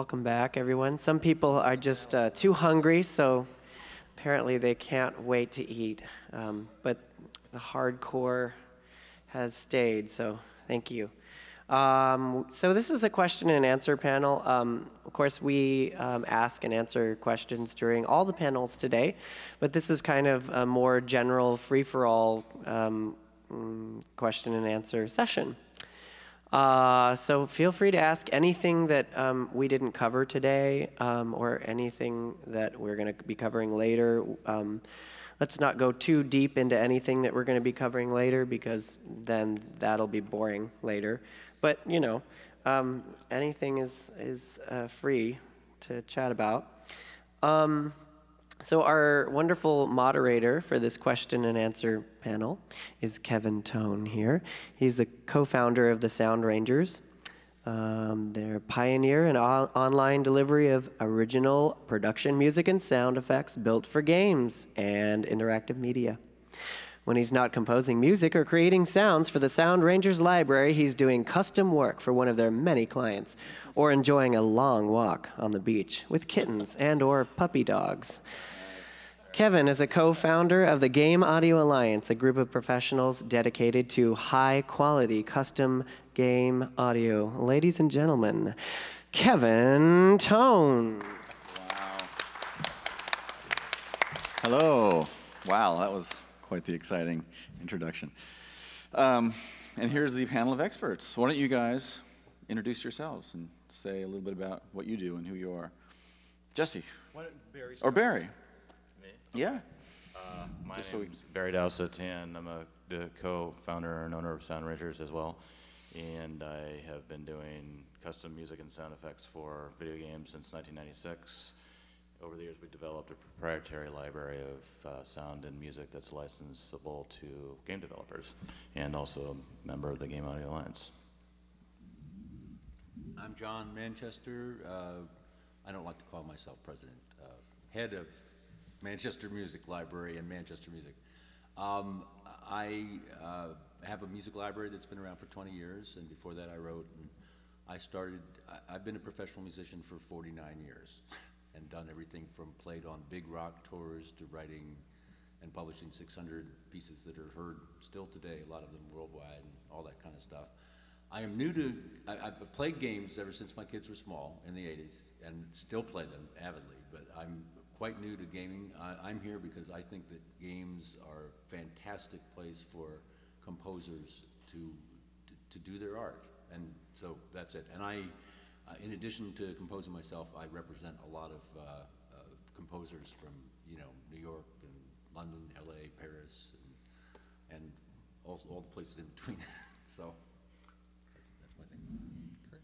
welcome back, everyone. Some people are just too hungry, so apparently they can't wait to eat. But the hardcore has stayed, so thank you. So this is a question and answer panel. Of course, we ask and answer questions during all the panels today, but this is kind of a more general, free-for-all question and answer session. So feel free to ask anything that we didn't cover today, or anything that we're going to be covering later. Let's not go too deep into anything that we're going to be covering later, because then that'll be boring later. But, you know, anything is free to chat about. So our wonderful moderator for this question and answer panel is Kevin Tone here. He's the co-founder of the Sound Rangers. They're a pioneer in online delivery of original production music and sound effects built for games and interactive media. When he's not composing music or creating sounds for the Sound Rangers library, he's doing custom work for one of their many clients, or enjoying a long walk on the beach with kittens and or puppy dogs. Kevin is a co-founder of the Game Audio Alliance, a group of professionals dedicated to high-quality custom game audio. Ladies and gentlemen, Kevin Tone. Wow. Hello. Wow, that was quite the exciting introduction. And here's the panel of experts. Why don't you guys introduce yourselves and say a little bit about what you do and who you are. Jesse. Why don't Barry or Barry. Me? Yeah. My name is Barry Dowsett, and I'm the co-founder and owner of Sound Rangers as well. And I have been doing custom music and sound effects for video games since 1996. Over the years, we developed a proprietary library of sound and music that's licensable to game developers, and also a member of the Game Audio Alliance. I'm John Manchester. I don't like to call myself president. Head of Manchester Music Library and Manchester Music. I have a music library that's been around for 20 years, and before that I wrote. And I've been a professional musician for 49 years. And done everything from played on big rock tours to writing and publishing 600 pieces that are heard still today, a lot of them worldwide and all that kind of stuff. I am new to, I've played games ever since my kids were small in the 80s and still play them avidly, but I'm quite new to gaming. I'm here because I think that games are a fantastic place for composers to do their art, and so that's it. And in addition to composing myself, I represent a lot of composers from, New York and London, LA, Paris, and also all the places in between. So that's my thing. Great.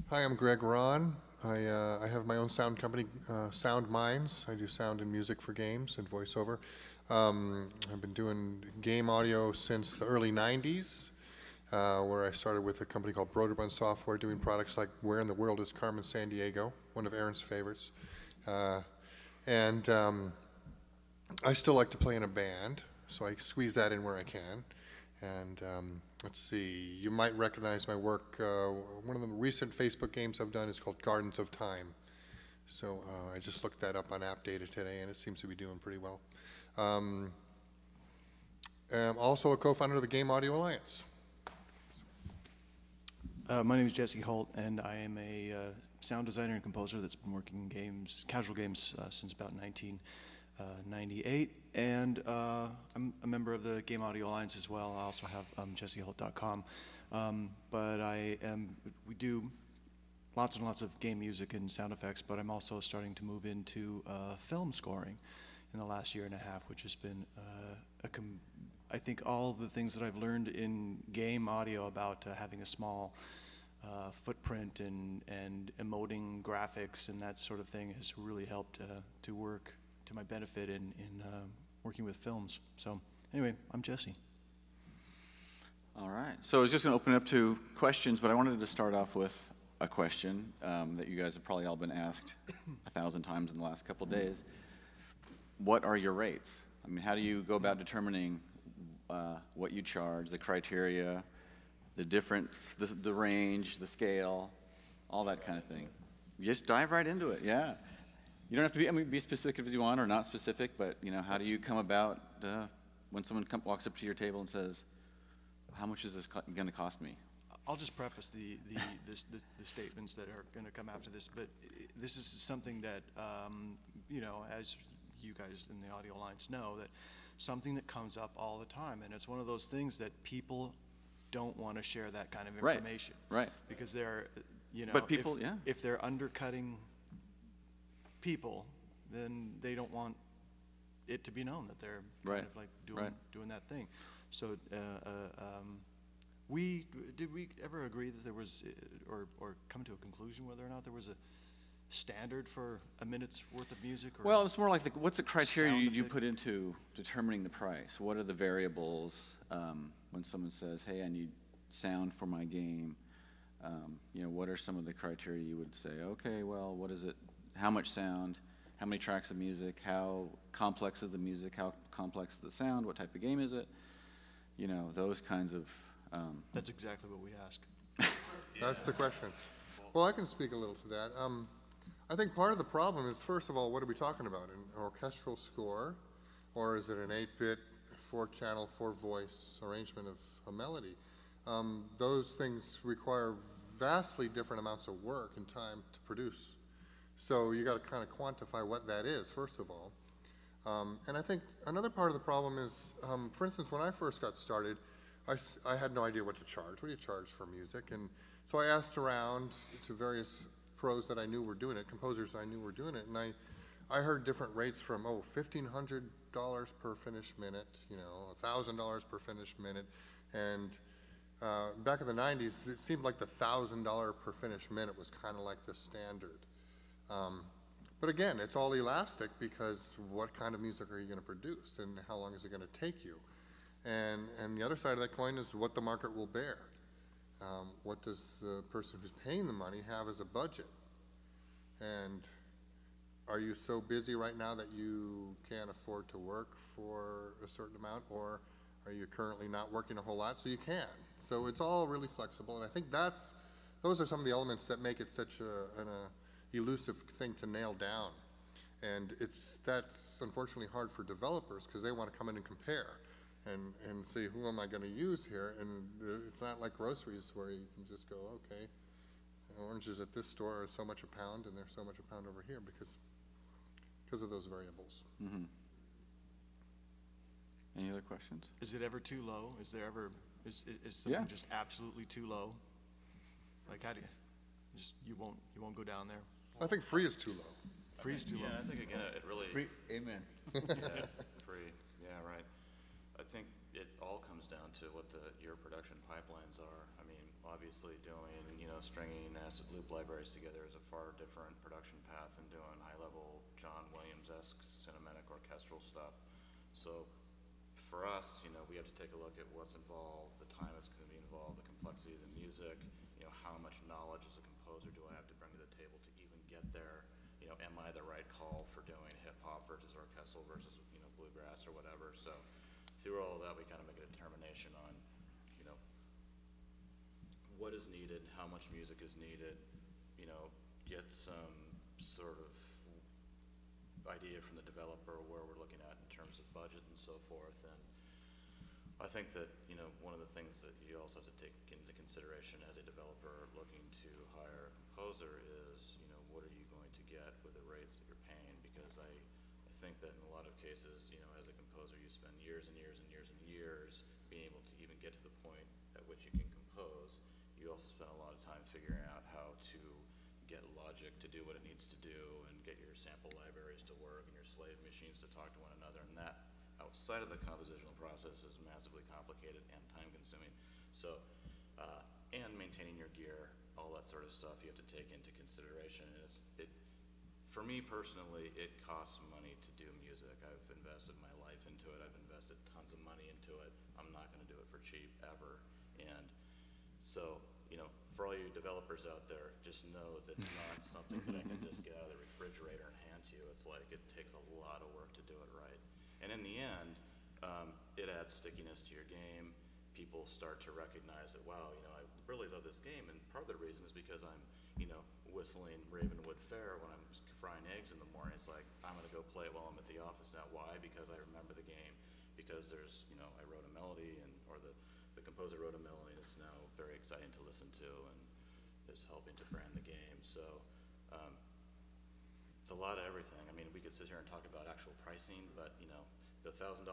Hi, I'm Greg Ron. I have my own sound company, Sound Minds. I do sound and music for games and voiceover. I've been doing game audio since the early 90s. Where I started with a company called Broderbund Software, doing products like Where in the World is Carmen Sandiego, one of Aaron's favorites. And I still like to play in a band, so I squeeze that in where I can. And let's see, you might recognize my work. One of the recent Facebook games I've done is called Gardens of Time. So I just looked that up on App Data today, and it seems to be doing pretty well. I'm also a co-founder of the Game Audio Alliance. My name is Jesse Holt, and I am a sound designer and composer that's been working in games, casual games, since about 1998. And I'm a member of the Game Audio Alliance as well. I also have jesseholt.com. But we do lots and lots of game music and sound effects, but I'm also starting to move into film scoring in the last year and a half, which has been I think all the things that I've learned in game audio about having a small footprint and emoting graphics and that sort of thing has really helped to work to my benefit in working with films. So anyway, I'm Jesse. All right. So I was just going to open it up to questions, but I wanted to start off with a question that you guys have probably all been asked 1,000 times in the last couple of days. What are your rates? I mean, how do you go about determining what you charge, the criteria, the difference, the range, the scale? all that kind of thing. Just dive right into it, yeah. You don't have to be specific as you want or not specific, but how do you come about when someone walks up to your table and says, how much is this going to cost me? I'll just preface the statements that are going to come after this, but this is something that, as you guys in the audio lines know, that something that comes up all the time, and it's one of those things that people don't want to share that kind of information. Right. Because they're, but people, if they're undercutting people, then they don't want it to be known that they're kind of like doing that thing. So did we ever agree that there was, or come to a conclusion whether or not there was a standard for a minute's worth of music? Or well, it's more like what's the criteria you put into determining the price? What are the variables when someone says, hey, I need sound for my game? What are some of the criteria you would say, okay, well, what is it? How much sound? How many tracks of music? How complex is the music? How complex is the sound? What type of game is it? Those kinds of... That's exactly what we ask. That's the question. Well, I can speak a little to that. I think part of the problem is, first of all, what are we talking about? An orchestral score, or is it an 8-bit, 4-channel, 4-voice arrangement of a melody? Those things require vastly different amounts of work and time to produce. So you got to kind of quantify what that is, first of all. And I think another part of the problem is, for instance, when I first got started, I had no idea what to charge. What do you charge for music? And so I asked around to various pros that I knew were doing it, composers I knew were doing it, and I heard different rates from, $1,500 per finished minute, $1,000 per finished minute, and back in the 90s, it seemed like the $1,000 per finished minute was kind of like the standard. But again, it's all elastic because what kind of music are you going to produce and how long is it going to take you? And the other side of that coin is what the market will bear. What does the person who's paying the money have as a budget? And are you so busy right now that you can't afford to work for a certain amount, or are you currently not working a whole lot so you can? So it's all really flexible, and I think those are some of the elements that make it such an elusive thing to nail down. And that's unfortunately hard for developers because they want to come in and compare and see who am I going to use here. And it's not like groceries where you can just go, okay, oranges at this store are so much a pound and they're so much a pound over here because of those variables. Mm-hmm. Any other questions? Is it ever too low? Is something just absolutely too low? Like how do you won't go down there? I think free is too low. Free is too low. Yeah, I think again it really Free, amen. yeah, free. Yeah, right. I think it all comes down to what your production pipelines are. I mean, obviously doing, stringing acid loop libraries together is a far different production path than doing high-level John Williams-esque cinematic orchestral stuff. So for us, we have to take a look at what's involved, the time it's going to be involved, the complexity of the music, how much knowledge as a composer do I have to bring to the table to even get there? Am I the right call for doing hip-hop versus orchestral versus, bluegrass or whatever? So through all of that, we kind of make a determination on, what is needed, how much music is needed, get some sort of idea from the developer where we're looking at in terms of budget and so forth. And I think that, one of the things that you also have to take into consideration as a developer looking to hire a composer is, what are you going to get with the rates that you're paying? Because I think that in a lot of cases, as a composer, you spend years and years and years and years being able to even get to the point at which you can compose. You also spend a lot of time figuring out how to get Logic to do what it needs to do and get your sample libraries to work and your slave machines to talk to one another. And that, outside of the compositional process, is massively complicated and time-consuming. So, and maintaining your gear, all that sort of stuff you have to take into consideration. And for me personally, it costs money to do music. I've invested my life into it. I've invested tons of money into it. I'm not going to do it for cheap ever. And so, for all you developers out there, just know that it's not something that I can just get out of the refrigerator and hand to you. It's like it takes a lot of work to do it right. And in the end, it adds stickiness to your game. People start to recognize that, wow, I really love this game. And part of the reason is because I'm, whistling Ravenwood Fair when I'm frying eggs in the morning. It's like, I'm going to go play it while I'm at the office now. Why? Because I remember the game. Because there's, I wrote a melody, or the composer wrote a melody, and it's now very exciting to listen to, and is helping to brand the game. So it's a lot of everything. I mean, we could sit here and talk about actual pricing, but the $1,000,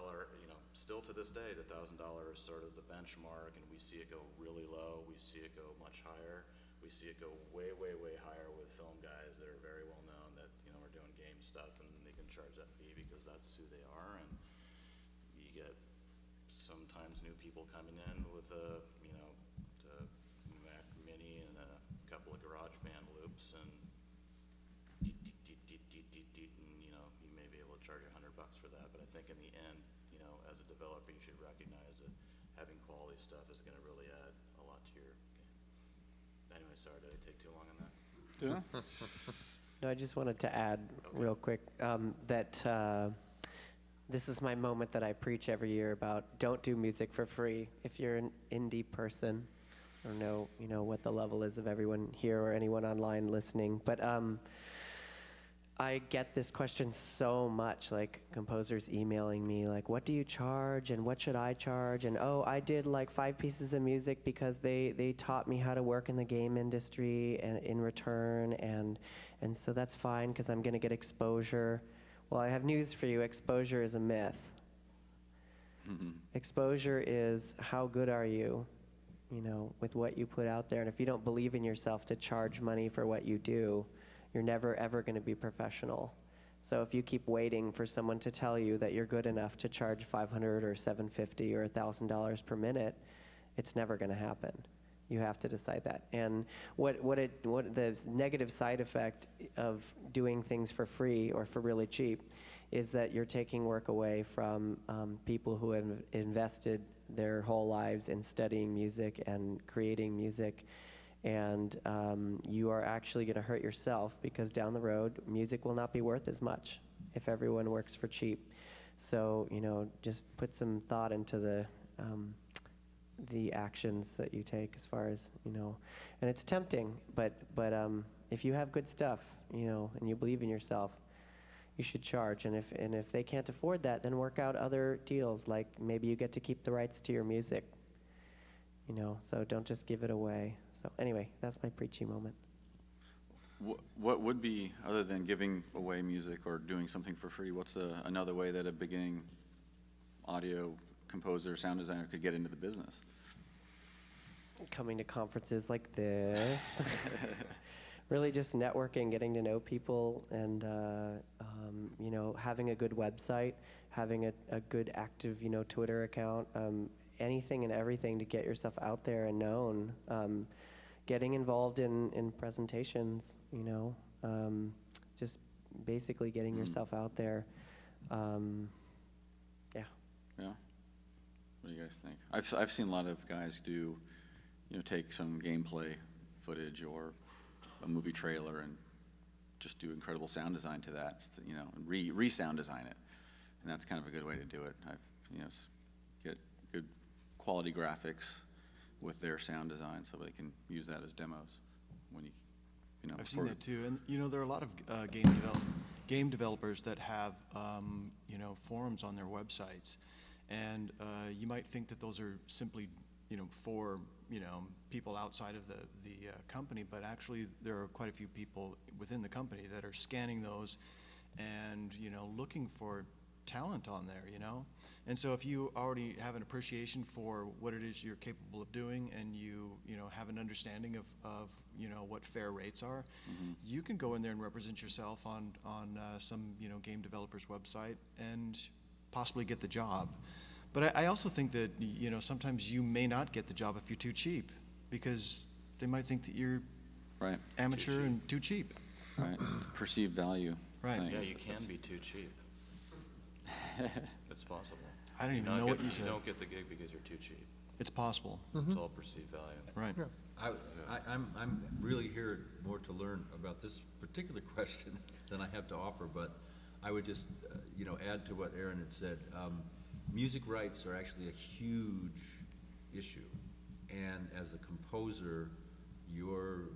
still to this day, the $1,000 is sort of the benchmark, and we see it go really low. We see it go much higher. We see it go way, way, way higher with film guys that are very well known that are doing game stuff, and they can charge that fee because that's who they are. And you get sometimes new people coming in with a Mac Mini and a couple of GarageBand loops, and you may be able to charge $100 for that. But I think in the end, as a developer, you should recognize that having quality stuff is going to really add a lot to your game. Anyway, sorry, did I take too long on that? Yeah. No, I just wanted to add real quick that this is my moment that I preach every year about don't do music for free. If you're an indie person, I don't know, what the level is of everyone here or anyone online listening, but I get this question so much, like composers emailing me, like, what do you charge and what should I charge? And oh, I did like 5 pieces of music because they taught me how to work in the game industry and in return, and so that's fine because I'm gonna get exposure. Well, I have news for you, exposure is a myth. Exposure is how good are you, with what you put out there, and if you don't believe in yourself to charge money for what you do, you're never ever going to be professional. So if you keep waiting for someone to tell you that you're good enough to charge $500 or $750 or $1,000 per minute, it's never going to happen. You have to decide that. And what the negative side effect of doing things for free or for really cheap is that you're taking work away from people who have invested their whole lives in studying music and creating music. And you are actually going to hurt yourself because down the road, music will not be worth as much if everyone works for cheap. So, just put some thought into the actions that you take as far as, and it's tempting, but if you have good stuff, and you believe in yourself, you should charge. And if they can't afford that, then work out other deals, like maybe you get to keep the rights to your music, so don't just give it away. So anyway, that's my preachy moment. What would be, other than giving away music or doing something for free, what's another way that a beginning audio composer, sound designer could get into the business? Coming to conferences like this. Really just networking, getting to know people, and having a good website, having a good active Twitter account, anything and everything to get yourself out there and known. Getting involved in presentations, just basically getting yourself out there. Yeah. Yeah. What do you guys think? I've seen a lot of guys do, take some gameplay footage or a movie trailer and just do incredible sound design to that, and re-sound design it, and that's kind of a good way to do it. Get good quality graphics with their sound design so they can use that as demos when I've seen that too, and there are a lot of game developers that have forums on their websites, and you might think that those are simply for people outside of the company, but actually there are quite a few people within the company that are scanning those and looking for talent on there, and so if you already have an appreciation for what it is you're capable of doing, and you have an understanding of what fair rates are, you can go in there and represent yourself on some game developer's website and possibly get the job. But I also think that sometimes you may not get the job if you're too cheap, because they might think that you're amateur and too cheap. Right, perceived value. Right. Yeah, you can be too cheap. It's possible. I don't even know what you said. You don't get the gig because you're too cheap. It's possible. It's all perceived value. Right. Yeah. I'm really here more to learn about this particular question than I have to offer, but I would just add to what Aaron had said. Music rights are actually a huge issue, and as a composer, your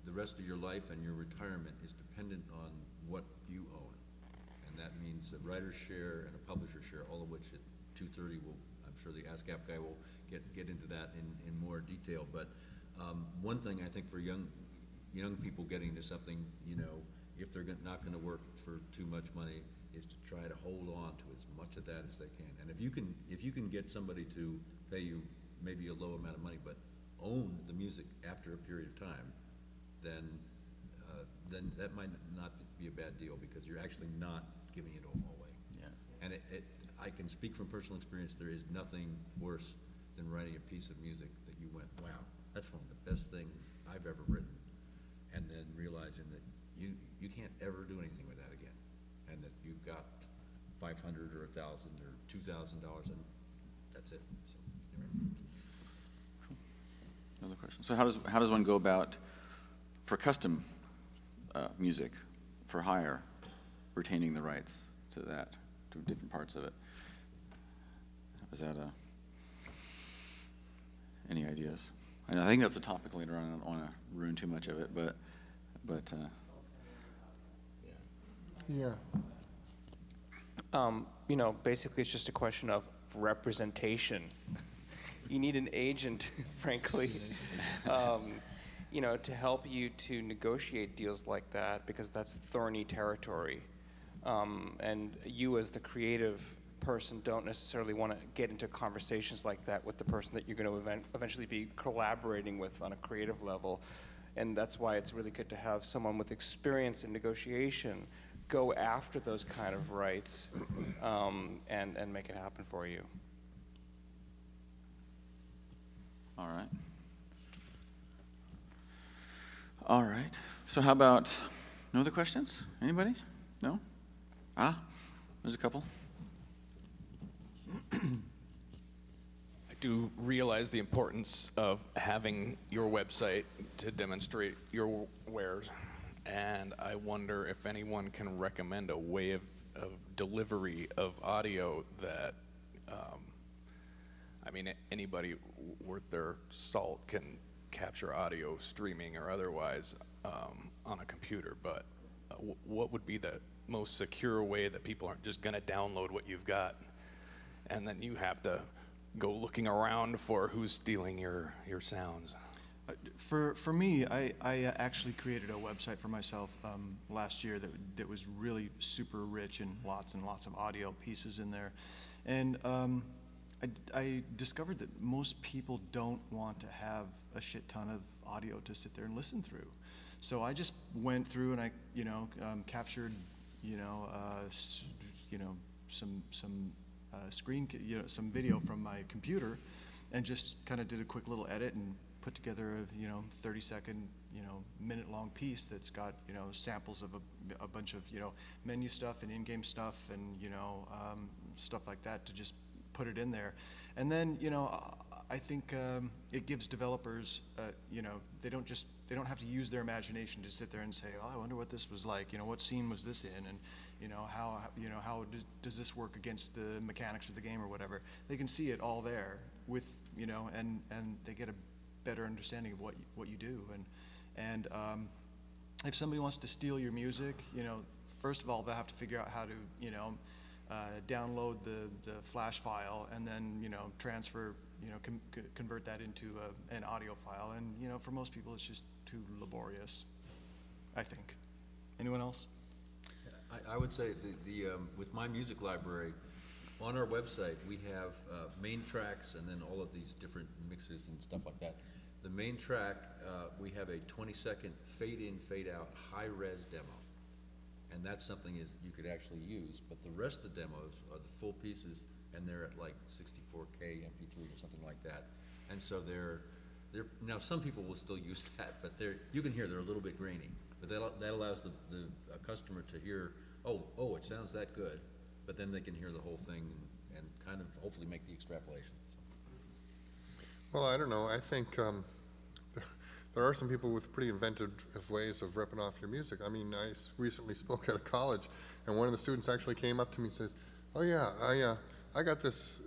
the rest of your life and your retirement is dependent on what you own. And that means a writer's share and a publisher's share, all of which at 2:30 will, I'm sure the ASCAP guy will get into that in more detail. But one thing I think for young people getting to something, you know, if they're not going to work for too much money, is to try to hold on to as much of that as they can. And if you can get somebody to pay you maybe a low amount of money, but own the music after a period of time, then that might not be a bad deal, because you're actually not giving it all away. Yeah. And I can speak from personal experience. There is nothing worse than writing a piece of music that you went, wow, that's one of the best things I've ever written, and then realizing that you can't ever do anything with that again, and that you've got $500 or $1,000 or $2,000, and that's it. So, anyway. Another question. So how does one go about, for custom music, for hire, retaining the rights to that, to different parts of it? Is that any ideas? I think that's a topic later on. I don't want to ruin too much of it, but Yeah. You know, basically it's just a question of representation. You need an agent, frankly, you know, to help you to negotiate deals like that, because that's thorny territory. And you as the creative person don't necessarily want to get into conversations like that with the person that you're going to eventually be collaborating with on a creative level. And that's why it's really good to have someone with experience in negotiation go after those kind of rights and make it happen for you. all right. All right. So how about, no other questions? Anybody? No? There's a couple. I do realize the importance of having your website to demonstrate your wares, and I wonder if anyone can recommend a way of delivery of audio that, I mean, anybody worth their salt can capture audio streaming or otherwise on a computer, but what would be the most secure way that people aren't just going to download what you've got and then you have to go looking around for who's stealing your sounds? For me, I actually created a website for myself last year that was really super rich and lots of audio pieces in there. And I discovered that most people don't want to have a shit ton of audio to sit there and listen through. So I just went through and I, captured, some some video from my computer, and just kind of did a quick little edit and put together a 30-second, minute-long piece that's got samples of a bunch of menu stuff and in-game stuff and stuff like that to just put it in there. And then I think it gives developers they don't have to use their imagination to sit there and say, oh, I wonder what this was like, what scene was this in, and how does this work against the mechanics of the game or whatever. They can see it all there with and they get a better understanding of what you do. And if somebody wants to steal your music, first of all they'll have to figure out how to download the flash file and then transfer convert that into an audio file, and for most people it's just too laborious, I think. Anyone else? I would say with my music library, on our website we have main tracks and then all of these different mixes and stuff like that. The main track, we have a 20-second fade-in, fade-out, high-res demo. And that's something you could actually use. But the rest of the demos are the full pieces, and they're at like 64K MP3 or something like that. And so they're now some people will still use that, but you can hear they're a little bit grainy. But that allows the customer to hear, oh, it sounds that good. But then they can hear the whole thing and kind of hopefully make the extrapolation. Well, I don't know. I think there are some people with pretty inventive ways of ripping off your music. I mean, I recently spoke at a college, and one of the students actually came up to me and says, "Oh yeah, I got this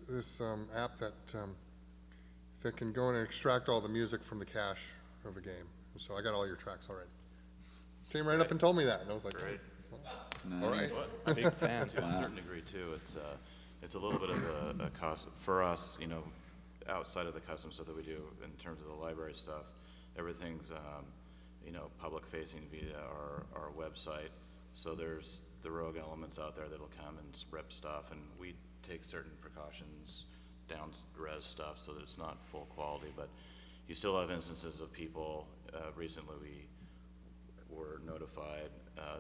app that can go in and extract all the music from the cache of a game. So I got all your tracks already." came right up and told me that, and I was like, Great. all right. I'm a big fan to a certain degree too. It's a little bit of a cost for us, you know, outside of the custom stuff that we do in terms of the library stuff. Everything's, you know, public-facing via our website. So there's the rogue elements out there that'll come and rip stuff, and we take certain precautions, down res stuff, so that it's not full quality. But you still have instances of people. Recently, we were notified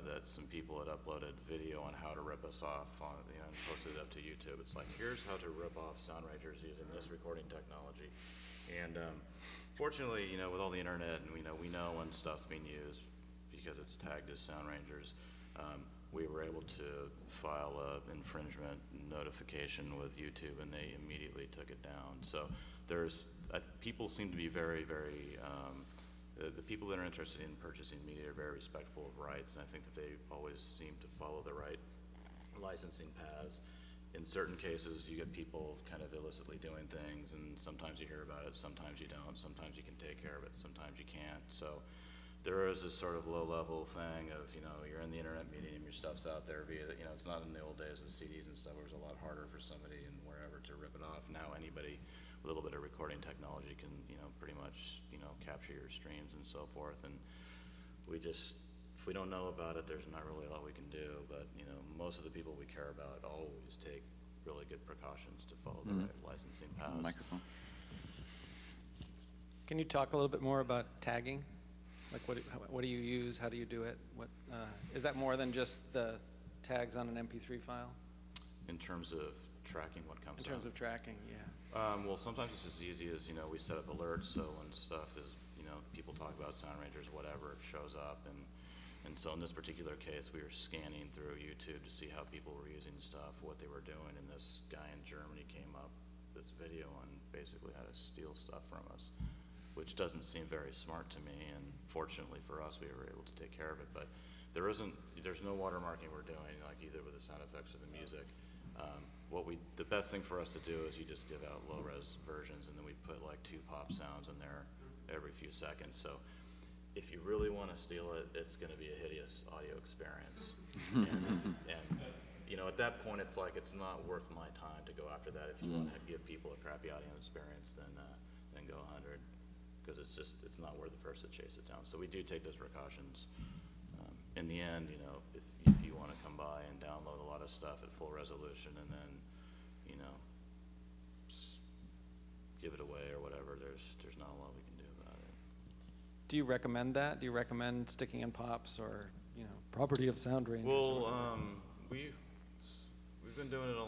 that some people had uploaded video on how to rip us off on, you know, and posted it up to YouTube. It's like, here's how to rip off Sound Rangers using this recording technology. And fortunately, you know, with all the internet, and we know when stuff's being used because it's tagged as Sound Rangers, we were able to file an infringement notification with YouTube, and they immediately took it down. So people seem to be very, very, the people that are interested in purchasing media are very respectful of rights, and I think that they always seem to follow the right licensing paths. In certain cases, you get people kind of illicitly doing things, and sometimes you hear about it, sometimes you don't, sometimes you can take care of it, sometimes you can't. So there is this sort of low-level thing of, you know, you're in the internet medium, your stuff's out there via, you know, it's not in the old days with CDs and stuff where it was a lot harder for somebody and wherever to rip it off. Now anybody with a little bit of recording technology can, you know, pretty much, you know, capture your streams and so forth. And we just, if we don't know about it, there's not really a lot we can do. But, you know, most of the people we care about always take really good precautions to follow the right licensing paths. Microphone. Can you talk a little bit more about tagging? Like what do you use? How do you do it? Is that more than just the tags on an MP3 file? In terms of tracking what comes In terms up? of tracking, yeah. Well, sometimes it's as easy as, you know, we set up alerts, so when stuff is, you know, people talk about Sound Rangers, whatever, it shows up. And so in this particular case, we were scanning through YouTube to see how people were using stuff, what they were doing, and this guy in Germany came up with this video and basically had to steal stuff from us, which doesn't seem very smart to me, and fortunately for us, we were able to take care of it. But there's no watermarking we're doing, like either with the sound effects or the music. The best thing for us to do is you just give out low-res versions, and then we put like 2 pop sounds in there every few seconds. So if you really want to steal it, it's going to be a hideous audio experience. and you know, at that point, it's like it's not worth my time to go after that. If you want to give people a crappy audio experience, then go 100, because it's not worth it for us to chase it down. So we do take those precautions. In the end, you know, if you want to come by and download a lot of stuff at full resolution and then, you know, give it away or whatever, there's not a lot we can do about it. Do you recommend that? Do you recommend sticking in pops or, you know, property of Sound Rangers? Well, we've been doing it a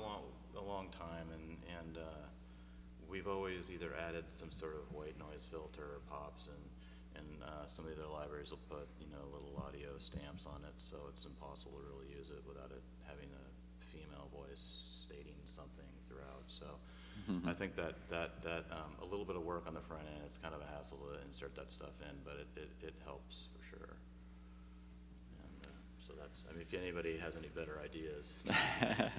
long time, and we've always either added some sort of white noise filter or pops, and some of the other libraries will put, you know, little audio stamps on it, so it's impossible to really use it without it having a female voice stating something throughout. So I think that a little bit of work on the front end, it's kind of a hassle to insert that stuff in, but it helps for sure. And so that's, I mean, if anybody has any better ideas,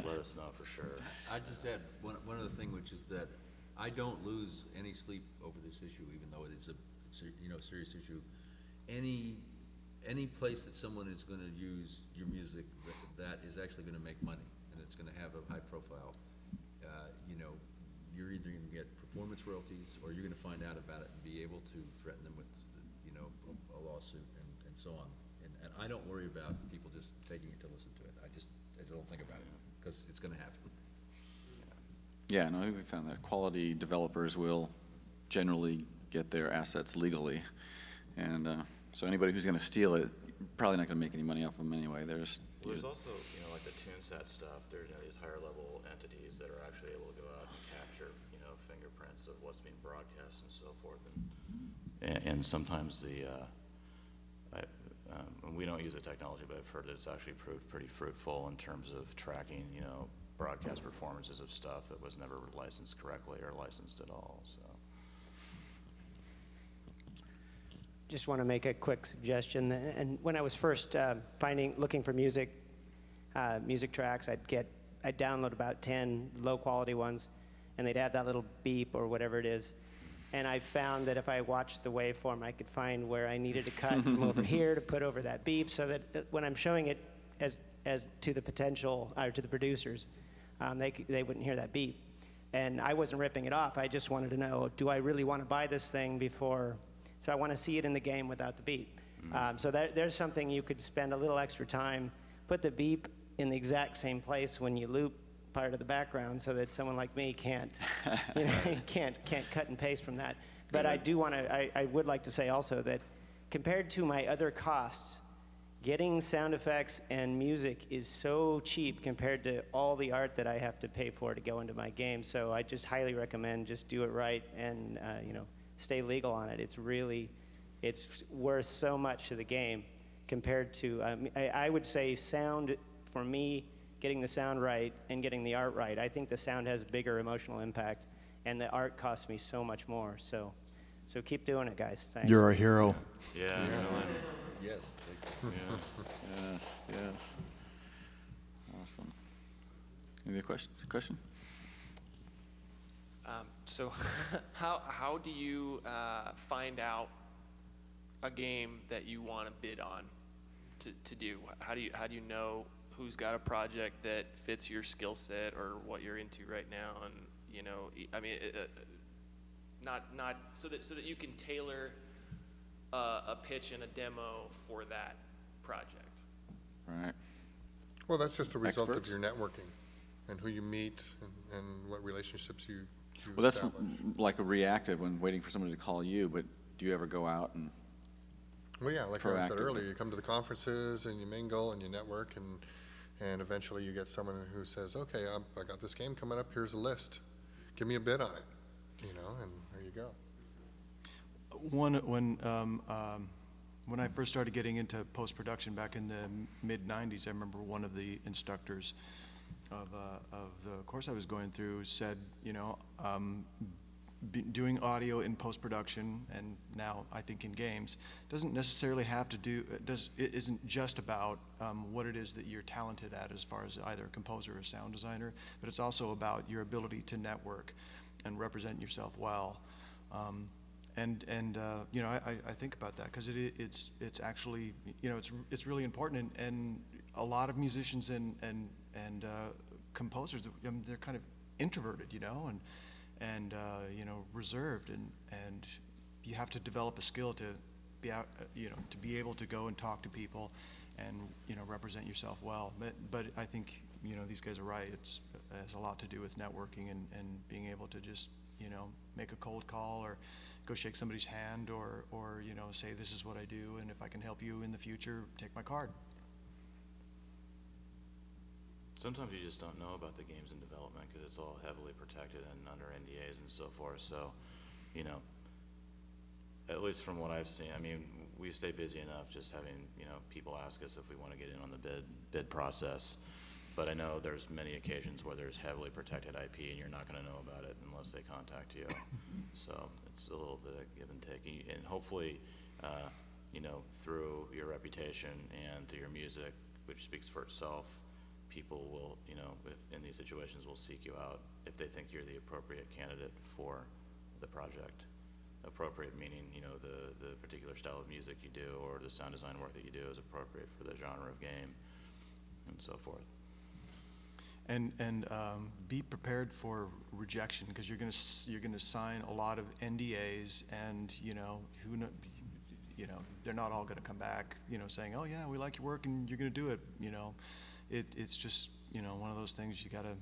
let us know for sure. I'd just add one other thing, which is that I don't lose any sleep over this issue, even though it is a serious issue. Any place that someone is going to use your music that is actually going to make money and it's going to have a high profile, you know, you're either going to get performance royalties or you're going to find out about it and be able to threaten them with, you know, a lawsuit and so on. And I don't worry about people just taking it to listen to it. I don't think about it because it's going to happen. Yeah, no, we found that quality developers will generally get their assets legally, and so anybody who's going to steal it, probably not going to make any money off of them anyway. There's also, you know, like the TuneSat stuff. There's, you know, these higher level entities that are actually able to go out and capture, you know, fingerprints of what's being broadcast and so forth, and sometimes we don't use the technology, but I've heard that it's actually proved pretty fruitful in terms of tracking, you know, broadcast performances of stuff that was never licensed correctly or licensed at all. So. Just want to make a quick suggestion. And when I was first looking for music tracks, I'd download about 10 low quality ones, and they'd have that little beep or whatever it is. And I found that if I watched the waveform, I could find where I needed to cut from over here to put over that beep, so that when I'm showing it as to the potential, or to the producers, they wouldn't hear that beep. And I wasn't ripping it off. I just wanted to know, do I really want to buy this thing before? So I want to see it in the game without the beep. So there's something you could spend a little extra time, put the beep in the exact same place when you loop part of the background, so that someone like me can't, can't cut and paste from that. But I do want to, I would like to say also that compared to my other costs, getting sound effects and music is so cheap compared to all the art that I have to pay for to go into my game. So I just highly recommend just do it right and stay legal on it. It's worth so much to the game compared to, I would say sound, for me, getting the sound right and getting the art right. I think the sound has a bigger emotional impact, and the art costs me so much more. So keep doing it, guys. Thanks. You're a hero. Yeah. Yes. Yes. Awesome. Any other questions? Question? So how do you find out a game that you want to bid on to do? How do you know who's got a project that fits your skill set or what you're into right now? And I mean, not so that you can tailor a pitch and a demo for that project. Right. Well, that's just a result Experts? of your networking and who you meet and what relationships you Well, that's establish. like a reactive when waiting for somebody to call you, but do you ever go out and? Well, yeah, like I said Proactive. earlier, you come to the conferences and you mingle and you network, and eventually you get someone who says, okay, I got this game coming up, here's a list. Give me a bid on it, and there you go. When I first started getting into post-production back in the mid-90s, I remember one of the instructors of the course I was going through said, doing audio in post-production, and now I think in games, doesn't necessarily have to do, it isn't just about what it is that you're talented at as far as either a composer or sound designer, but it's also about your ability to network and represent yourself well. I think about that because it's actually, it's really important, and a lot of musicians and composers, they're kind of introverted, and reserved, and you have to develop a skill to be out, to be able to go and talk to people and represent yourself well. But I think these guys are right. It has a lot to do with networking and being able to just make a cold call or go shake somebody's hand or say this is what I do, and if I can help you in the future, take my card. Sometimes you just don't know about the games in development because it's all heavily protected and under NDAs and so forth. So, at least from what I've seen, I mean, we stay busy enough just having, people ask us if we want to get in on the bid process. But I know there's many occasions where there's heavily protected IP and you're not going to know about it unless they contact you. So it's a little bit of give and take. And hopefully, through your reputation and through your music, which speaks for itself, people will, in these situations, will seek you out if they think you're the appropriate candidate for the project. Appropriate meaning, the particular style of music you do or the sound design work that you do is appropriate for the genre of game and so forth. And be prepared for rejection because you're gonna sign a lot of NDAs, and they're not all gonna come back saying, oh yeah, we like your work and you're gonna do it. It's just one of those things you gotta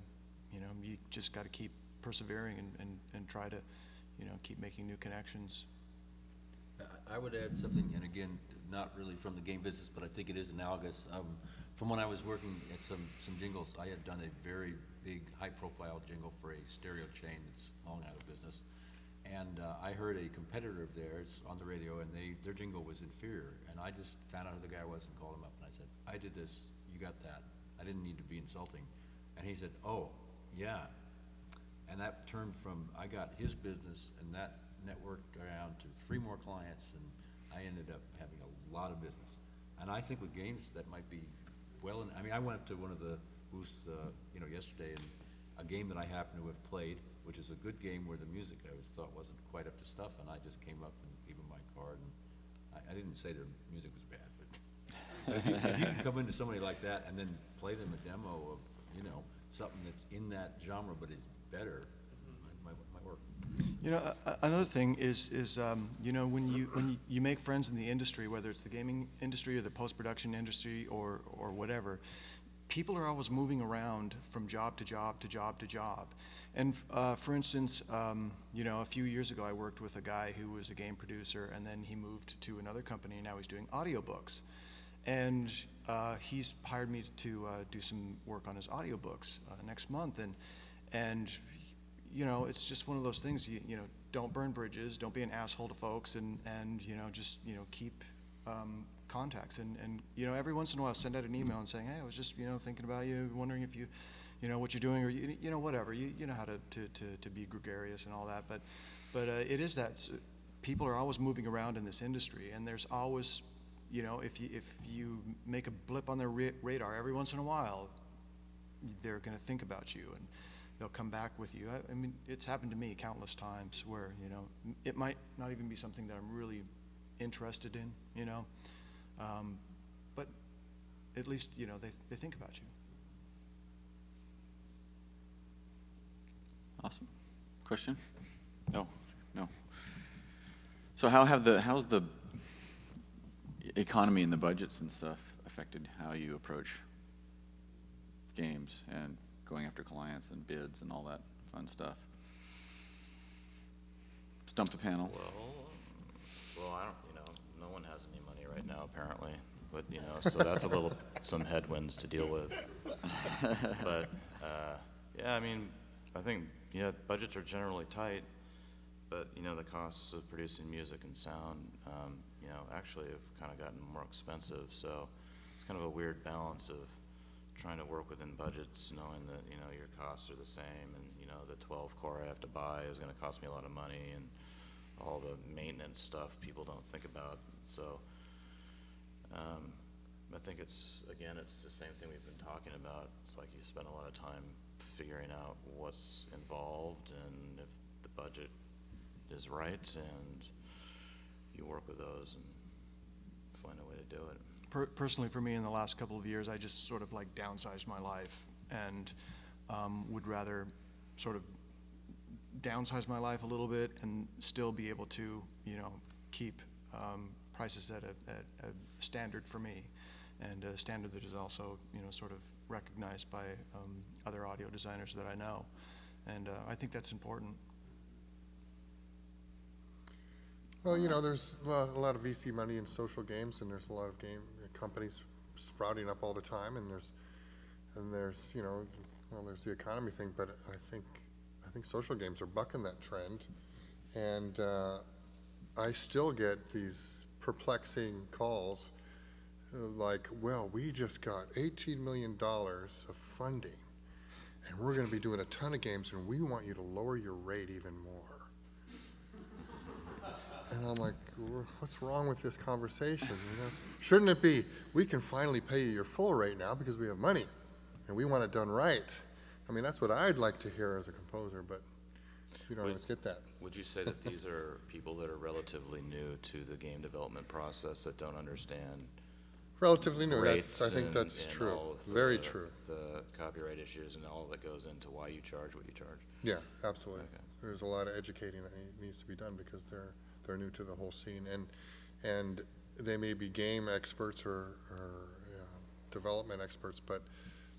you just gotta keep persevering and try to keep making new connections. I would add something, and again, not really from the game business, but I think it is analogous. From when I was working at some jingles, I had done a very big, high-profile jingle for a stereo chain that's long out of business. And I heard a competitor of theirs on the radio, and their jingle was inferior. And I just found out who the guy was and called him up, and I said, I did this, you got that. I didn't need to be insulting. And he said, oh, yeah. And that turned from, I got his business, and that networked around to 3 more clients, and I ended up having a lot of business. And I think with games, that might be I mean, I went up to one of the booths, yesterday, and a game that I happen to have played, which is a good game where the music I thought wasn't quite up to stuff, and I just came up and gave them my card. And I didn't say their music was bad, but if you can come into somebody like that and then play them a demo of, you know, something that's in that genre but is better, might work. You know, another thing is you know, when you make friends in the industry, whether it's the gaming industry or the post-production industry or whatever, people are always moving around from job to job to job to job. And for instance, you know, a few years ago I worked with a guy who was a game producer, and then he moved to another company, and now he's doing audiobooks. And he's hired me to do some work on his audiobooks next month. And you know, it's just one of those things, you know, don't burn bridges, don't be an asshole to folks, and you know, just, you know, keep contacts. And you know, every once in a while send out an email and saying, hey, I was just, you know, thinking about you, wondering if you know, what you're doing, or you know, whatever. You know how to be gregarious and all that. But it is that people are always moving around in this industry, and there's always, you know, if you make a blip on their radar every once in a while, they're going to think about you, and they'll come back with you. I mean, it's happened to me countless times where, you know, it might not even be something that I'm really interested in, you know, but at least, you know, they think about you. Awesome. Question? No. So how's the economy and the budgets and stuff affected how you approach games and going after clients and bids and all that fun stuff? Stump the panel. Well, I don't, you know, no one has any money right now apparently, but you know, so that's some headwinds to deal with. But yeah, I mean, I think, yeah, budgets are generally tight, but you know, the costs of producing music and sound, you know, actually have kind of gotten more expensive. So it's kind of a weird balance of trying to work within budgets, knowing that, you know, your costs are the same, and you know, the 12 core I have to buy is going to cost me a lot of money, and all the maintenance stuff people don't think about. So I think it's the same thing we've been talking about. It's like you spend a lot of time figuring out what's involved and if the budget is right, and you work with those and find a way to do it. Personally, for me, in the last couple of years, I just sort of like downsized my life, and would rather sort of downsize my life a little bit and still be able to, you know, keep prices at a standard for me, and a standard that is also, you know, sort of recognized by other audio designers that I know, and I think that's important. Well, you know, there's a lot of VC money in social games, and there's a lot of game companies sprouting up all the time, and there's you know, well, there's the economy thing, but I think social games are bucking that trend, and I still get these perplexing calls like, well, we just got $18 million of funding, and we're going to be doing a ton of games, and we want you to lower your rate even more. And I'm like, what's wrong with this conversation? You know? Shouldn't it be, we can finally pay you your full rate now because we have money, and we want it done right? I mean, that's what I'd like to hear as a composer, but you don't always get that. Would you say that these are people that are relatively new to the game development process, that don't understand Relatively new, rates I think that's and true, all of very true. The copyright issues and all that goes into why you charge what you charge? Yeah, absolutely. Okay. There's a lot of educating that needs to be done because they're new to the whole scene, and they may be game experts or development experts, but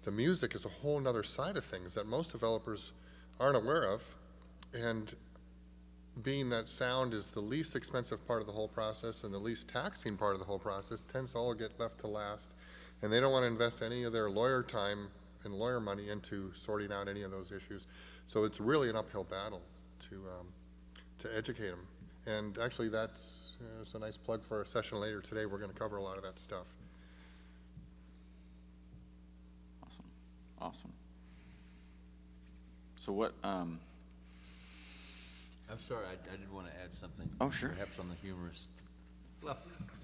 the music is a whole nother side of things that most developers aren't aware of, and being that sound is the least expensive part of the whole process and the least taxing part of the whole process, tends to all get left to last, and they don't want to invest any of their lawyer time and lawyer money into sorting out any of those issues. So it's really an uphill battle to educate them. And actually, that's a nice plug for a session later today. We're going to cover a lot of that stuff. Awesome. So what? I'm sorry, I did want to add something. Oh, sure. Perhaps on the humorous,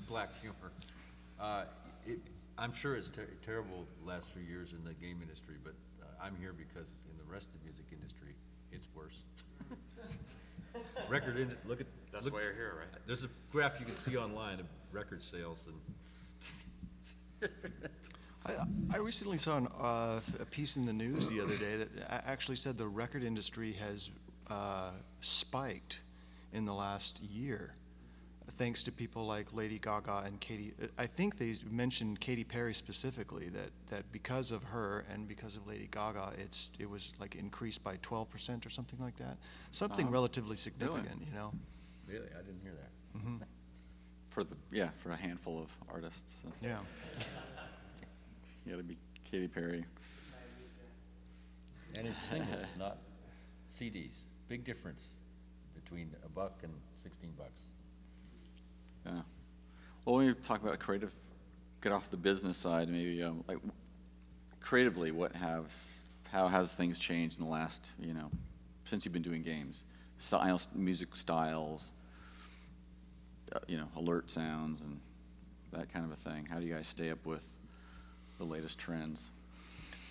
black humor. I'm sure it's terrible the last few years in the game industry, but I'm here because in the rest of the music industry, it's worse. Look at. That's why you're here, right? There's a graph you can see online of record sales and. I recently saw a piece in the news the other day that actually said the record industry has spiked in the last year, thanks to people like Lady Gaga and Katy. I think they mentioned Katy Perry specifically, that because of her and because of Lady Gaga, it was like increased by 12% or something like that. Something relatively significant, you know. Really, I didn't hear that. Mm-hmm. For a handful of artists. Yeah. You got to be Katy Perry. And it's singles, not CDs. Big difference between $1 and $16. Yeah. Well, when you talk about creative, get off the business side, maybe like creatively, how has things changed in the last, since you've been doing games? Music styles, alert sounds and that kind of a thing. How do you guys stay up with the latest trends?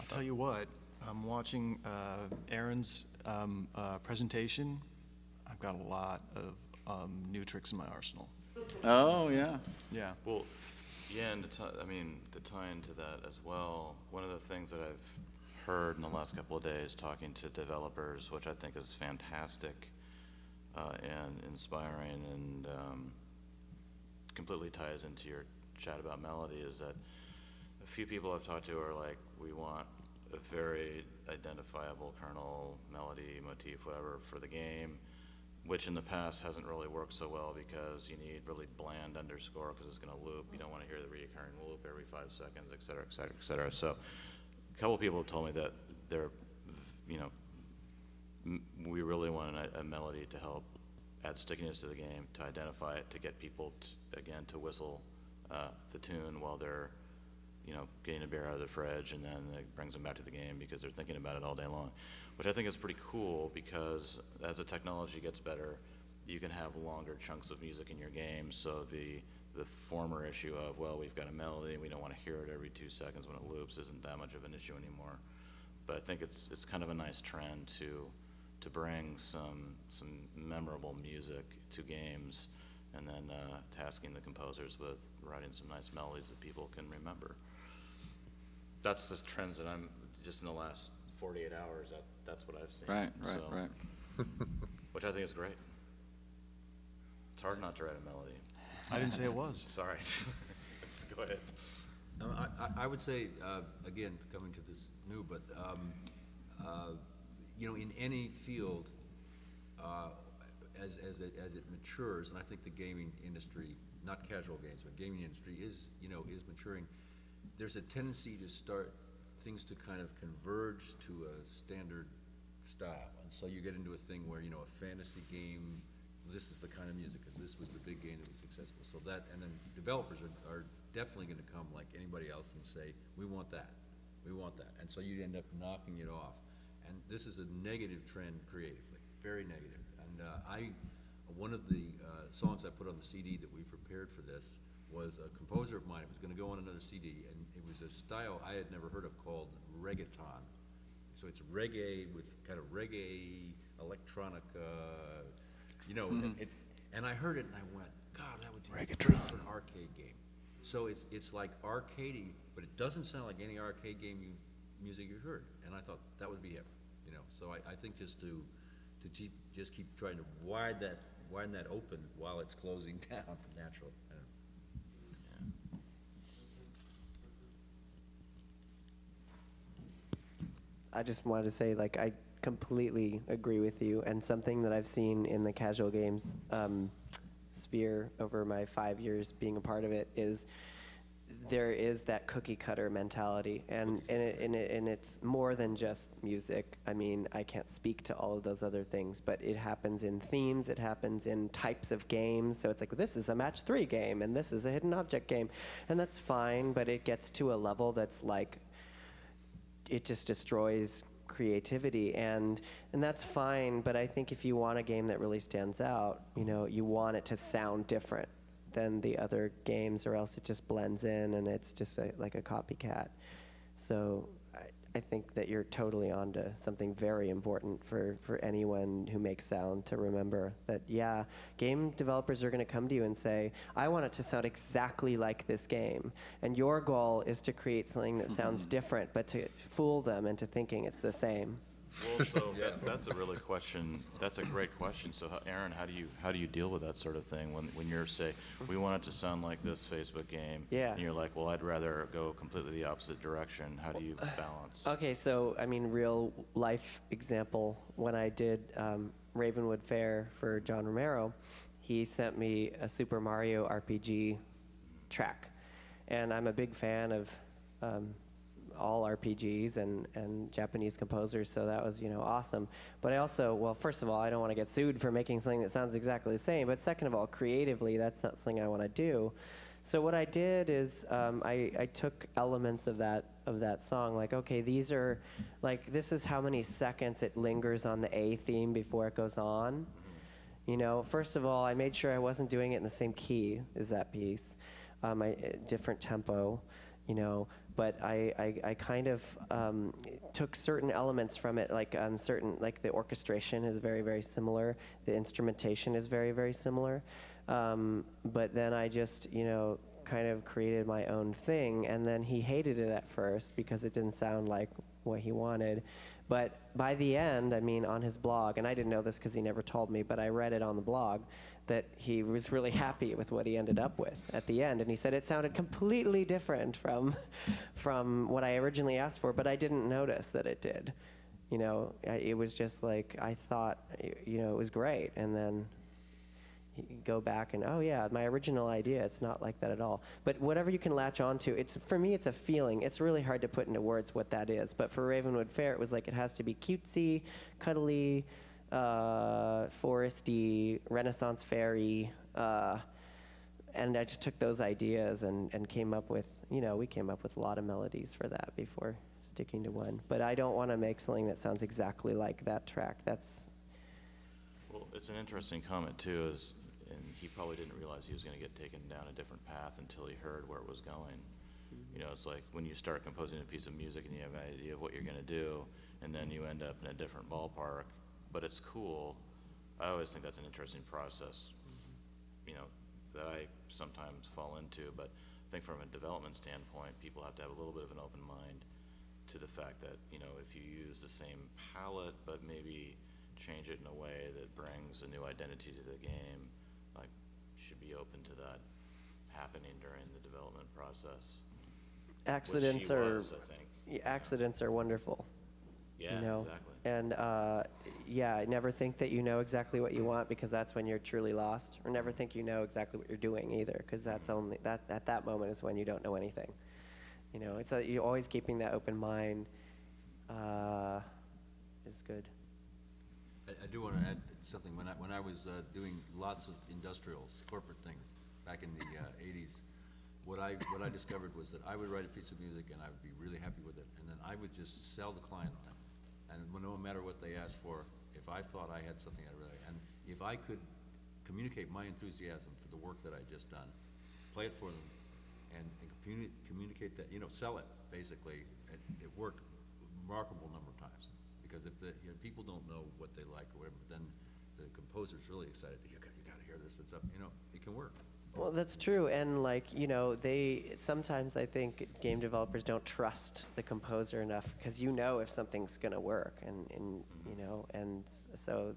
I'll tell you what, I'm watching Aaron's presentation. I've got a lot of new tricks in my arsenal. Oh, yeah. Yeah. Well, yeah, and to tie into that as well, one of the things that I've heard in the last couple of days talking to developers, which I think is fantastic and inspiring and completely ties into your chat about melody, is that a few people I've talked to are like, we want a very identifiable kernel, melody, motif, whatever, for the game, which in the past hasn't really worked so well because you need really bland underscore because it's going to loop. You don't want to hear the recurring loop every 5 seconds, et cetera, et cetera, et cetera. So a couple people have told me that they're, we really want a melody to help add stickiness to the game, to identify it, to get people, again, to whistle the tune while they're getting a beer out of the fridge, and then it brings them back to the game because they're thinking about it all day long, which I think is pretty cool because as the technology gets better, you can have longer chunks of music in your game. So the former issue of, well, we've got a melody and we don't want to hear it every 2 seconds when it loops isn't that much of an issue anymore. But I think it's kind of a nice trend to bring some memorable music to games, and then tasking the composers with writing some nice melodies that people can remember. That's the trends that I'm just in the last 48 hours. That's what I've seen. Right. Which I think is great. It's hard not to write a melody. I didn't say it was. Sorry. Let's go ahead. I would say, again, coming to this new, but in any field, as it matures, and I think the gaming industry, not casual games, but gaming industry is maturing. There's a tendency to start things to kind of converge to a standard style, and so you get into a thing where a fantasy game, this is the kind of music because this was the big game that was successful. So that, and then developers are definitely going to come like anybody else and say, we want that, and so you end up knocking it off, and this is a negative trend creatively, very negative. And one of the songs I put on the CD that we prepared for this was a composer of mine. It was going to go on another CD, and it was a style I had never heard of called reggaeton. So it's reggae with kind of reggae, electronica, and I heard it and I went, God, that would be great for an arcade game. So it's like arcadey, but it doesn't sound like any arcade game music you've heard. And I thought that would be it, So I think just to keep trying to widen that open while it's closing down naturally. I just wanted to say, I completely agree with you, and something that I've seen in the casual games sphere over my 5 years being a part of it is there is that cookie cutter mentality, and it's more than just music. I mean, I can't speak to all of those other things, but it happens in themes, it happens in types of games. So it's like, this is a match 3 game, and this is a hidden object game, and that's fine, but it gets to a level that's like, it just destroys creativity, and that's fine. But I think if you want a game that really stands out, you want it to sound different than the other games, or else it just blends in and it's just like a copycat. So I think that you're totally onto something very important for anyone who makes sound to remember that, yeah, game developers are going to come to you and say, I want it to sound exactly like this game. And your goal is to create something that sounds different, but to fool them into thinking it's the same. Well, so that's a really question. That's a great question. So, Aaron, how do you deal with that sort of thing when you're say, we want it to sound like this Facebook game, and you're like, well, I'd rather go completely the opposite direction. How do you balance? Okay, so I mean, real life example. When I did Ravenwood Fair for John Romero, he sent me a Super Mario RPG track, and I'm a big fan of all RPGs and Japanese composers, so that was, awesome. But I also, well, first of all, I don't want to get sued for making something that sounds exactly the same, but second of all, creatively, that's not something I want to do. So what I did is I took elements of that song, like, okay, these are, like, this is how many seconds it lingers on the A theme before it goes on. First of all, I made sure I wasn't doing it in the same key as that piece, different tempo, but I kind of took certain elements from it, like like the orchestration is very, very similar, the instrumentation is very, very similar, but then I just, kind of created my own thing, and then he hated it at first because it didn't sound like what he wanted. But by the end, I mean, on his blog, and I didn't know this because he never told me, but I read it on the blog, that he was really happy with what he ended up with at the end. And he said it sounded completely different from what I originally asked for, but I didn't notice that it did. It was just like, I thought, it was great. And then you go back and, oh yeah, my original idea, it's not like that at all. But whatever you can latch onto, for me, it's a feeling. It's really hard to put into words what that is. But for Ravenwood Fair, it was like, it has to be cutesy, cuddly, foresty, Renaissance fairy, and I just took those ideas and came up with, we came up with a lot of melodies for that before sticking to one. But I don't want to make something that sounds exactly like that track. Well, it's an interesting comment too, and he probably didn't realize he was going to get taken down a different path until he heard where it was going. It's like when you start composing a piece of music and you have an idea of what you're going to do, and then you end up in a different ballpark. But it's cool. I always think that's an interesting process, that I sometimes fall into. But I think from a development standpoint, people have to have a little bit of an open mind to the fact that, if you use the same palette, but maybe change it in a way that brings a new identity to the game, like, you should be open to that happening during the development process. Accidents accidents are wonderful. Yeah, exactly. And never think that you know exactly what you want, because that's when you're truly lost. Or never think you know exactly what you're doing either, because that's only at that moment is when you don't know anything. It's you're always keeping that open mind is good. I do want to add something. When I was doing lots of industrials, corporate things back in the 80s, what I discovered was that I would write a piece of music and I would be really happy with it, and then I would just sell the client on it. And no matter what they asked for, if I thought I had something and if I could communicate my enthusiasm for the work that I just done, play it for them, and communicate that, sell it, basically, it worked a remarkable number of times. Because if people don't know what they like or whatever, then the composer's really excited. You got to hear this. It's up. It can work. Well, that's true, and sometimes I think game developers don't trust the composer enough, because if something's gonna work, and so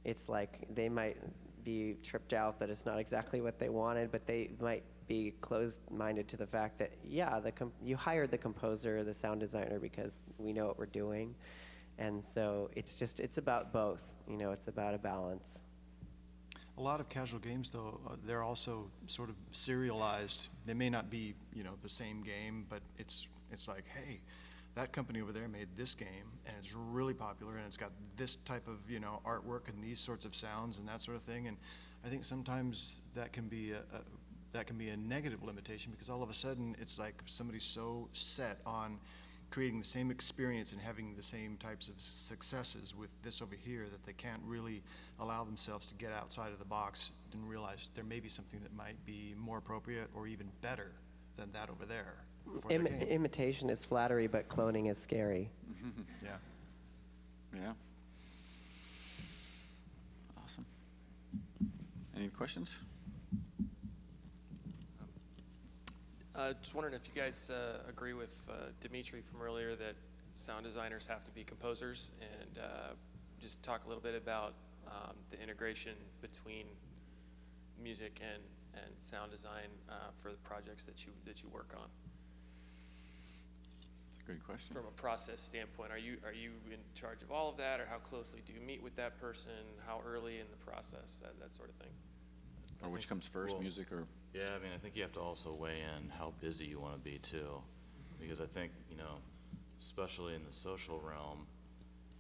it's like they might be tripped out that it's not exactly what they wanted, but they might be closed-minded to the fact that you hired the composer, the sound designer, because we know what we're doing, and so it's about both. It's about a balance. A lot of casual games, though, they're also sort of serialized. They may not be, the same game, but it's like, hey, that company over there made this game, and it's really popular, and it's got this type of, artwork and these sorts of sounds and that sort of thing. And I think sometimes that can be a negative limitation, because all of a sudden it's like somebody's so set on creating the same experience and having the same types of successes with this over here that they can't really allow themselves to get outside of the box and realize there may be something that might be more appropriate or even better than that over there. for the game. Imitation is flattery, but cloning is scary. Yeah. Yeah. Awesome. Any questions? Just wondering if you guys agree with Dimitri from earlier that sound designers have to be composers, and just talk a little bit about the integration between music and sound design for the projects that you work on. That's a good question. From a process standpoint, are you in charge of all of that, or how closely do you meet with that person? How early in the process, that sort of thing? Or which comes first, music or? Yeah, I mean, I think you have to also weigh in how busy you want to be too, because I think, you know, especially in the social realm,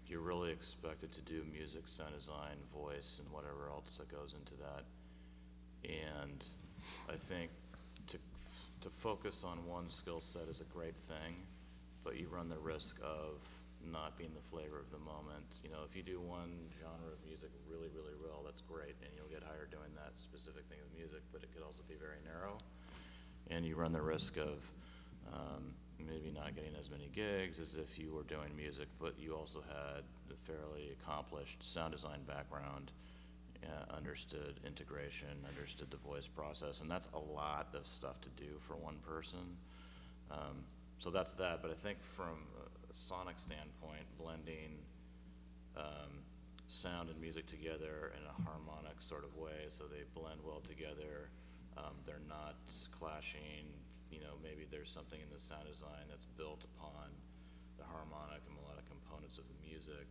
you're really expected to do music, sound design, voice, and whatever else that goes into that. And I think to focus on one skill set is a great thing, but you run the risk of not being the flavor of the moment. You know, if you do one genre of music really, really well, that's great, and you'll get hired doing that specific thing with music, but it could also be very narrow. And you run the risk of maybe not getting as many gigs as if you were doing music, but you also had a fairly accomplished sound design background, understood integration, understood the voice process, and that's a lot of stuff to do for one person. So that's that, but I think from a sonic standpoint, blending sound and music together in a harmonic sort of way so they blend well together, they're not clashing. You know, maybe there's something in the sound design that's built upon the harmonic and melodic components of the music.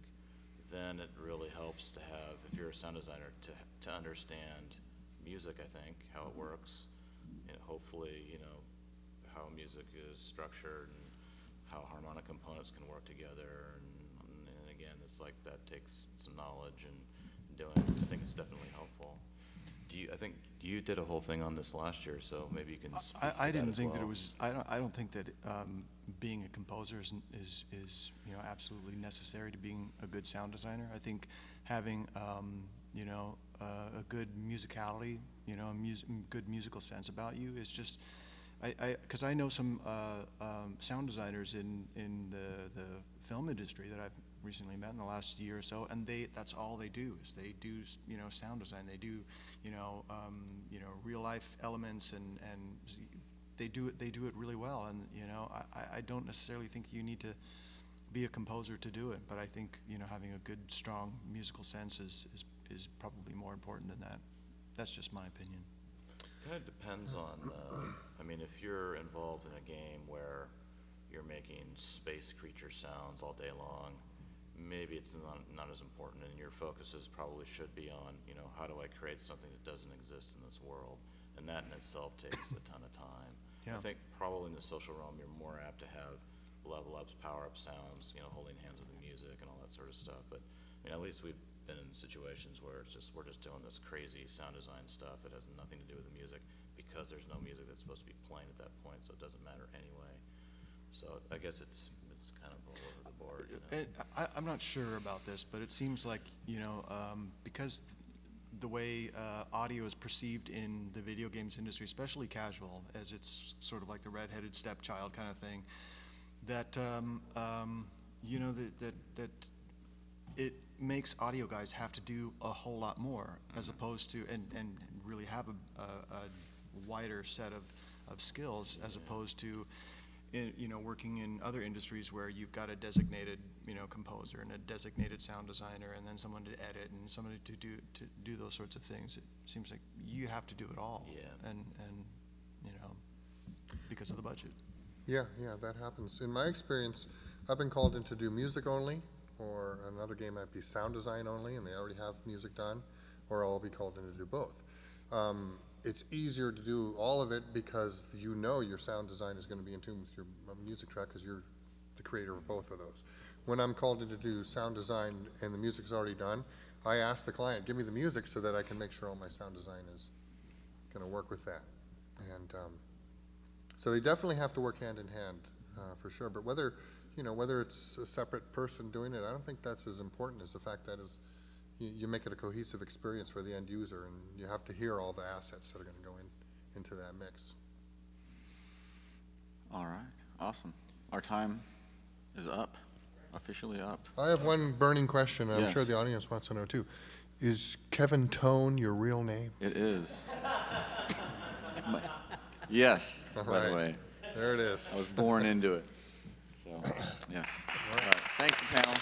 Then it really helps to have, if you're a sound designer, to understand music, I think, how it works, and hopefully, you know, how music is structured and how harmonic components can work together. And again, it's like that takes some knowledge and doing it. I think it's definitely helpful. I think you did a whole thing on this last year, so maybe you can speak to I didn't as think well. that it was. I don't think that being a composer is you know, absolutely necessary to being a good sound designer. I think having you know, a good musicality, you know, good musical sense about you is just. Because I know some sound designers in the film industry that I've recently met in the last year or so, and that's all they do is they do, you know, sound design. They do, you know, real life elements, and they do it really well. And you know, I don't necessarily think you need to be a composer to do it, but I think, you know, having a good, strong musical sense is probably more important than that. That's just my opinion. Kind of depends on, I mean, if you're involved in a game where you're making space creature sounds all day long, maybe it's not as important, and your focuses probably should be on, you know, how do I create something that doesn't exist in this world? And that in itself takes a ton of time. Yeah. I think probably in the social realm, you're more apt to have level ups, power up sounds, you know, holding hands with the music and all that sort of stuff. But I mean, at least we've been in situations where we're just doing this crazy sound design stuff that has nothing to do with the music because there's no music that's supposed to be playing at that point, so it doesn't matter anyway. So I guess it's kind of all over the board. You know? And I'm not sure about this, but it seems like, you know, because the way audio is perceived in the video games industry, especially casual, as it's sort of like the redheaded stepchild kind of thing, that you know, that it makes audio guys have to do a whole lot more, as opposed to and really have a wider set of skills, as opposed to you know, working in other industries where you've got a designated, you know, composer and a designated sound designer, and then someone to edit and somebody to do those sorts of things. It seems like you have to do it all. Yeah. And you know, because of the budget. Yeah, that happens. In my experience, I've been called in to do music only, or another game might be sound design only, and they already have music done, or I'll be called in to do both. It's easier to do all of it because you know your sound design is going to be in tune with your music track because you're the creator of both of those. When I'm called in to do sound design and the music's already done, I ask the client, give me the music so that I can make sure all my sound design is going to work with that. And so they definitely have to work hand in hand for sure. But whether it's a separate person doing it, I don't think that's as important as the fact that you make it a cohesive experience for the end user, and you have to hear all the assets that are going to go into that mix. All right, awesome. Our time is up, officially up. I have one burning question, and I'm Yes. sure the audience wants to know too. Is Kevin Tone your real name? It is. Yes, All by the right. way. There it is. I was born into it. So, yes. All right. Thanks, panel.